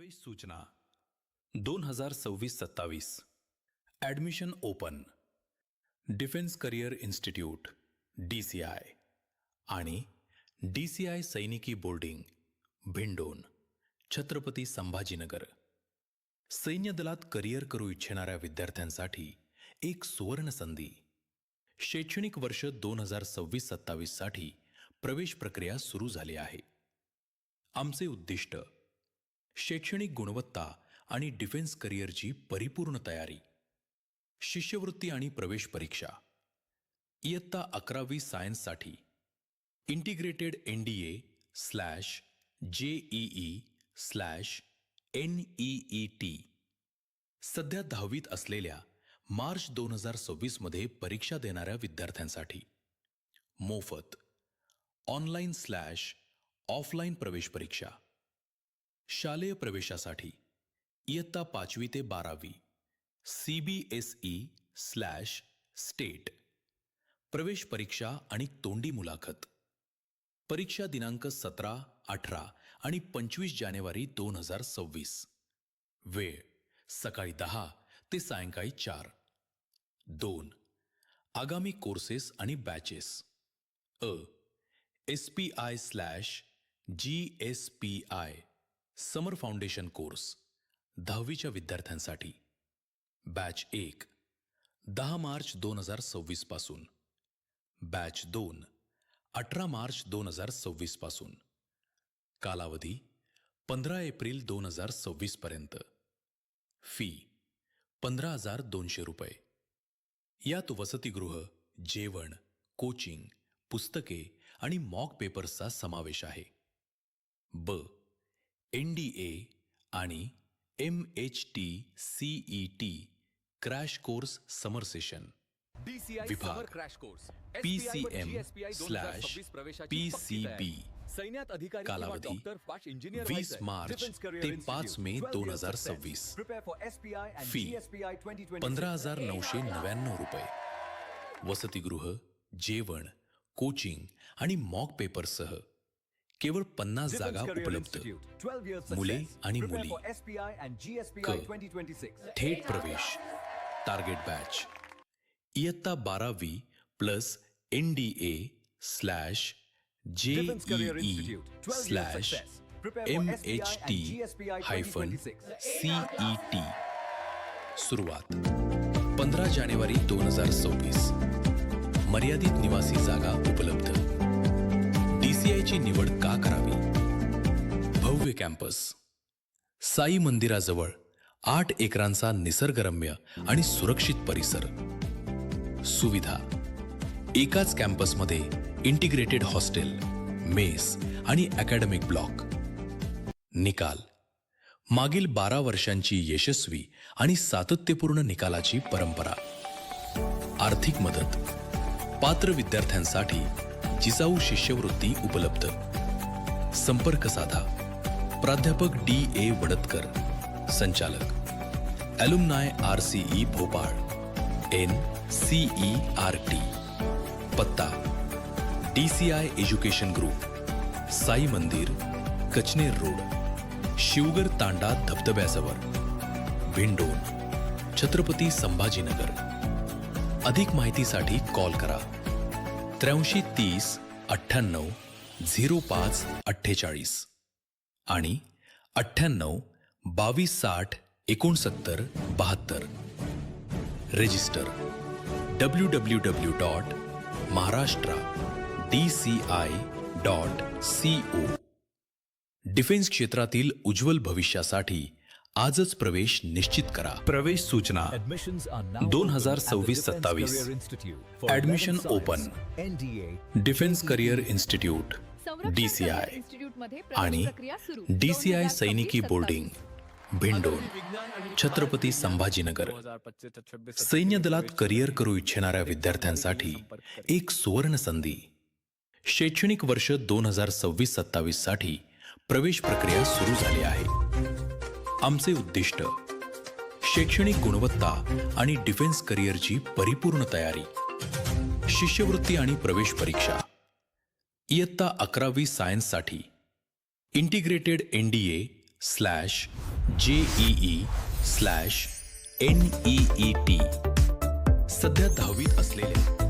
प्रवेश सूचना 2026-27 admission open defence career institute DCI आणि DCI सैनिकी बोर्डिंग भिंडोन छत्रपती संभाजीनगर. सैन्य दलात करिअर करू इच्छिणाऱ्या विद्यार्थ्यांसाठी एक सुवर्ण संधी. शैक्षणिक वर्ष 2026-27 साठी प्रवेश प्रक्रिया सुरू झाली आहे. आमचे उद्दिष्ट शैक्षणिक गुणवत्ता आणि डिफेन्स करिअरची परिपूर्ण तयारी. शिष्यवृत्ती आणि प्रवेश परीक्षा. इयत्ता 11वी सायन्ससाठी इंटिग्रेटेड NDA/JEE/NEET. सध्या 10वीत असलेल्या मार्च 2026 मध्ये परीक्षा देणाऱ्या विद्यार्थ्यांसाठी मोफत ऑनलाईन/ऑफलाईन प्रवेश परीक्षा. शालेय प्रवेशासाठी इयत्ता 5वी ते 12वी CBSE/स्टेट प्रवेश परीक्षा आणि तोंडी मुलाखत. परीक्षा दिनांक 17, 18 आणि 25 जानेवारी 2026. वेळ सकाळी 10 ते सायंकाळी 4. 2. आगामी कोर्सेस आणि बॅचेस. SPI/GSPI समर फाउंडेशन कोर्स 10वीच्या विद्यार्थ्यांसाठी. बॅच 1 10 मार्च 2026 पासून. बॅच 2 18 मार्च 2026 पासून. कालावधी 15 एप्रिल 2026 पर्यंत. फी 15,200 रुपये. यात वसतिगृह, जेवण, कोचिंग, पुस्तके आणि मॉक पेपर्सचा समावेश आहे. NDA आणि MHT-CET क्रॅश कोर्स समर सेशन. विभाग PCM/PCB. कालावधी 20 मार्च ते 5 मे 2026. फी 15,999 रुपये. वसतिगृह, जेवण, कोचिंग आणि मॉक पेपर्ससह केवळ 50 जागा उपलब्ध. मुले आणि मुली. थेट प्रवेश. टार्गेट बॅच इयत्ता 12वी प्लस NDA/JEE/MHT-CET. सुरुवात 15 जानेवारी 2026. मर्यादित निवासी जागा उपलब्ध. DCIची निवड का करावी? भव्य कॅम्पस. साई मंदिराजवळ 8 एकरांचा निसर्गरम्य आणि सुरक्षित परिसर. सुविधा एकाच कॅम्पसमध्ये इंटिग्रेटेड हॉस्टेल, मेस आणि अकॅडमिक ब्लॉक. निकाल मागील 12 वर्षांची यशस्वी आणि सातत्यपूर्ण निकालाची परंपरा. आर्थिक मदत पात्र विद्यार्थ्यांसाठी जिजाऊ शिष्यवृत्ती उपलब्ध. संपर्क साधा. प्राध्यापक DA वडतकर, संचालक ॲल्युमनाय RCE भोपाळ NCERT. पत्ता DCI एज्युकेशन ग्रुप, साई मंदिर, कचनेर रोड, शिवगर तांडा धबधब्याजवळ, भिंडोन, छत्रपती संभाजीनगर. अधिक माहितीसाठी कॉल करा 83 30 98 05 48 आणि 98 22 60 69 72. Resistor www.maharashtra.dci.co. डिफेन्स क्षेत्रातील उज्ज्वल भविष्यासाठी आजच प्रवेश निश्चित करा. प्रवेश सूचना 2026-27 admission open defence career institute DCI आणि DCI सैनिकी बोर्डिंग भिंडोन छत्रपती संभाजीनगर. सैन्य दलात करिअर करू इच्छिणाऱ्या विद्यार्थ्यांसाठी एक सुवर्ण संधी. शैक्षणिक वर्ष 2026-27 साठी प्रवेश प्रक्रिया सुरू झाली आहे. आमचे उद्दिष्ट शैक्षणिक गुणवत्ता आणि डिफेन्स करिअरची परिपूर्ण तयारी. शिष्यवृत्ती आणि प्रवेश परीक्षा. इयत्ता 11वी सायन्ससाठी इंटिग्रेटेड NDA/JEE/NEET JEE/NEET. सध्या 10वीत असलेल्या